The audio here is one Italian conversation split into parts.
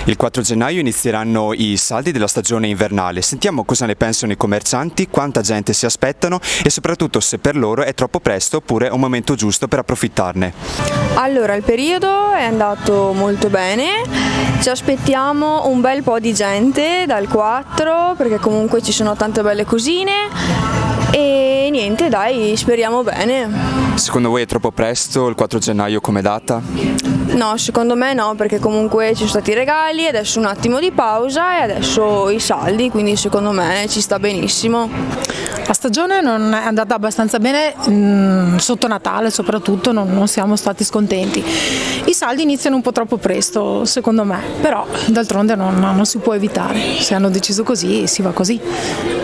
Il 4 gennaio inizieranno i saldi della stagione invernale. Sentiamo cosa ne pensano i commercianti, quanta gente si aspettano e soprattutto se per loro è troppo presto oppure è un momento giusto per approfittarne. Allora, il periodo è andato molto bene, ci aspettiamo un bel po' di gente dal 4 perché comunque ci sono tante belle cosine e niente, dai, speriamo bene. Secondo voi è troppo presto il 4 gennaio come data? No, secondo me no, perché comunque ci sono stati i regali, adesso un attimo di pausa e adesso i saldi, quindi secondo me ci sta benissimo. La stagione non è andata abbastanza bene, sotto Natale soprattutto non siamo stati scontenti. I saldi iniziano un po' troppo presto secondo me, però d'altronde non si può evitare, se hanno deciso così si va così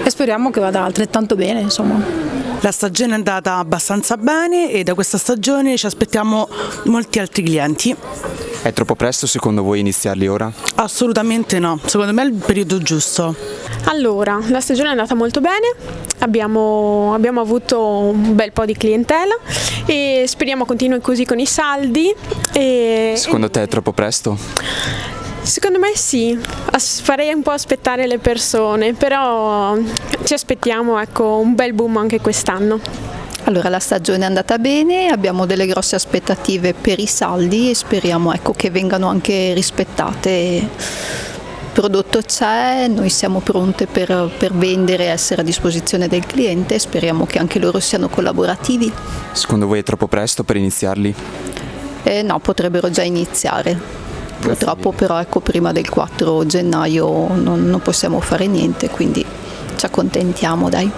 e speriamo che vada altrettanto bene, insomma. La stagione è andata abbastanza bene e da questa stagione ci aspettiamo molti altri clienti. È troppo presto secondo voi iniziarli ora? Assolutamente no, secondo me è il periodo giusto. Allora, la stagione è andata molto bene, abbiamo avuto un bel po' di clientela e speriamo continui così con i saldi. Secondo te è troppo presto? Secondo me sì, farei un po' aspettare le persone, però ci aspettiamo un bel boom anche quest'anno. Allora, la stagione è andata bene, abbiamo delle grosse aspettative per i saldi e speriamo che vengano anche rispettate. Il prodotto c'è, noi siamo pronte per vendere e essere a disposizione del cliente e speriamo che anche loro siano collaborativi. Secondo voi è troppo presto per iniziarli? No, potrebbero già iniziare. Purtroppo però prima del 4 gennaio non possiamo fare niente, quindi ci accontentiamo, dai.